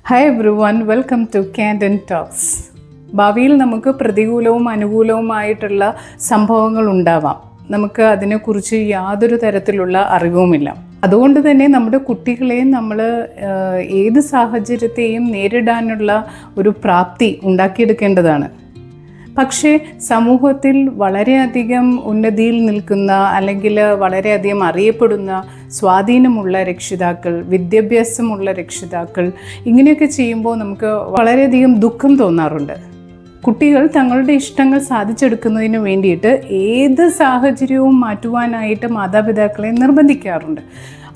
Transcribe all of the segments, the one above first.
Hi everyone, welcome to Candan Talks. ഭാവിയിൽ നമുക്ക് പ്രതികൂലവും അനുകൂലവുമായിട്ടുള്ള സംഭവങ്ങൾ ഉണ്ടാവാം. നമുക്ക് അതിനെക്കുറിച്ച് യാതൊരു തരത്തിലുള്ള അറിവുമില്ല. അതുകൊണ്ട് തന്നെ നമ്മുടെ കുട്ടികളെ നമ്മൾ ഏത് സാഹചര്യത്തെയും നേരിടാനുള്ള ഒരു പ്രാപ്തി ഉണ്ടാക്കിയെടുക്കേണ്ടതാണ്. പക്ഷേ സമൂഹത്തിൽ വളരെയധികം ഉന്നതിയിൽ നിൽക്കുന്ന അല്ലെങ്കിൽ വളരെയധികം അറിയപ്പെടുന്ന സ്വാധീനമുള്ള രക്ഷിതാക്കൾ, വിദ്യാഭ്യാസമുള്ള രക്ഷിതാക്കൾ ഇങ്ങനെയൊക്കെ ചെയ്യുമ്പോൾ നമുക്ക് വളരെയധികം ദുഃഖം തോന്നാറുണ്ട്. കുട്ടികൾ തങ്ങളുടെ ഇഷ്ടങ്ങൾ സാധിച്ചെടുക്കുന്നതിന് വേണ്ടിയിട്ട് ഏത് സാഹചര്യവും മാറ്റുവാനായിട്ട് മാതാപിതാക്കളെ നിർബന്ധിക്കാറുണ്ട്.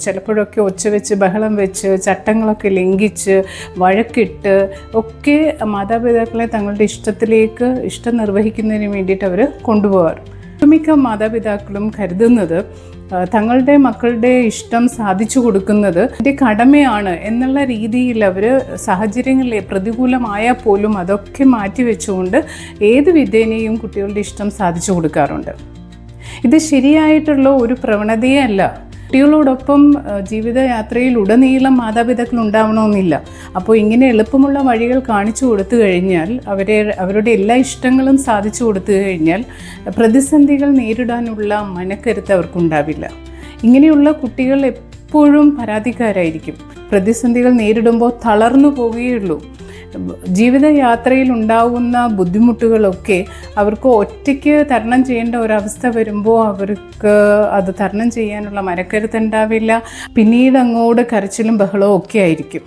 ചിലപ്പോഴൊക്കെ ഒച്ച വെച്ച്, ബഹളം വെച്ച്, ചട്ടങ്ങളൊക്കെ ലംഘിച്ച്, വഴക്കിട്ട് ഒക്കെ മാതാപിതാക്കളെ തങ്ങളുടെ ഇഷ്ടം നിർവഹിക്കുന്നതിന് വേണ്ടിയിട്ട് അവർ കൊണ്ടുപോകാറ്. ഒട്ടുമിക്ക മാതാപിതാക്കളും കരുതുന്നത് തങ്ങളുടെ മക്കളുടെ ഇഷ്ടം സാധിച്ചു കൊടുക്കുന്നത് എൻ്റെ കടമയാണ് എന്നുള്ള രീതിയിൽ അവർ സാഹചര്യങ്ങളിൽ പ്രതികൂലമായാൽ പോലും അതൊക്കെ മാറ്റിവെച്ചുകൊണ്ട് ഏത് വിധേനയും കുട്ടികളുടെ ഇഷ്ടം സാധിച്ചു കൊടുക്കാറുണ്ട്. ഇത് ശരിയായിട്ടുള്ള ഒരു പ്രവണതയേ അല്ല. കുട്ടികളോടൊപ്പം ജീവിതയാത്രയിൽ ഉടനീളം മാതാപിതാക്കൾ ഉണ്ടാവണമെന്നില്ല. അപ്പോൾ ഇങ്ങനെ എളുപ്പമുള്ള വഴികൾ കാണിച്ചു കൊടുത്തു കഴിഞ്ഞാൽ, അവരുടെ എല്ലാ ഇഷ്ടങ്ങളും സാധിച്ചു കൊടുത്തു കഴിഞ്ഞാൽ പ്രതിസന്ധികൾ നേരിടാനുള്ള മനക്കരുത്ത് അവർക്കുണ്ടാവില്ല. ഇങ്ങനെയുള്ള കുട്ടികൾ എപ്പോഴും പരാതിക്കാരായിരിക്കും. പ്രതിസന്ധികൾ നേരിടുമ്പോൾ തളർന്നു പോവുകയുള്ളൂ. ജീവിതയാത്രയിൽ ഉണ്ടാകുന്ന ബുദ്ധിമുട്ടുകളൊക്കെ അവർക്ക് ഒറ്റയ്ക്ക് തരണം ചെയ്യേണ്ട ഒരവസ്ഥ വരുമ്പോൾ അവർക്ക് അത് തരണം ചെയ്യാനുള്ള മനക്കരുത്തുണ്ടാവില്ല. പിന്നീട് അങ്ങോട്ട് കരച്ചിലും ബഹളവും ഒക്കെ ആയിരിക്കും.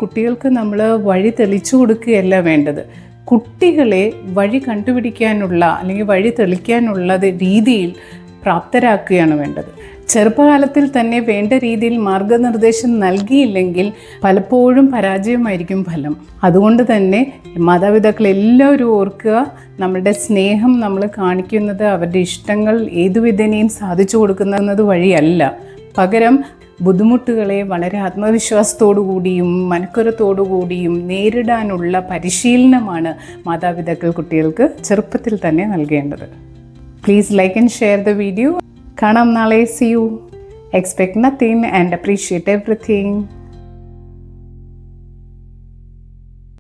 കുട്ടികൾക്ക് നമ്മൾ വഴി തെളിച്ചു കൊടുക്കുകയല്ല വേണ്ടത്. കുട്ടികളെ വഴി കണ്ടുപിടിക്കാനുള്ള അല്ലെങ്കിൽ വഴി തെളിക്കാനുള്ള രീതിയിൽ പ്രാപ്തരാക്കുകയാണ് വേണ്ടത്. ചെറുപ്പകാലത്തിൽ തന്നെ വേണ്ട രീതിയിൽ മാർഗനിർദ്ദേശം നൽകിയില്ലെങ്കിൽ പലപ്പോഴും പരാജയമായിരിക്കും ഫലം. അതുകൊണ്ട് തന്നെ മാതാപിതാക്കൾ എല്ലാവരും ഓർക്കുക, നമ്മളുടെ സ്നേഹം നമ്മൾ കാണിക്കുന്നത് അവരുടെ ഇഷ്ടങ്ങൾ ഏതുവിധേനയും സാധിച്ചു കൊടുക്കുന്നത് വഴിയല്ല. പകരം ബുദ്ധിമുട്ടുകളെ വളരെ ആത്മവിശ്വാസത്തോടു കൂടിയും മനക്കരുത്തോടു കൂടിയും നേരിടാനുള്ള പരിശീലനമാണ് മാതാപിതാക്കൾ കുട്ടികൾക്ക് ചെറുപ്പത്തിൽ തന്നെ നൽകേണ്ടത്. Please like and share the video. കാണാം നാളെ. See you. Expect nothing and appreciate everything.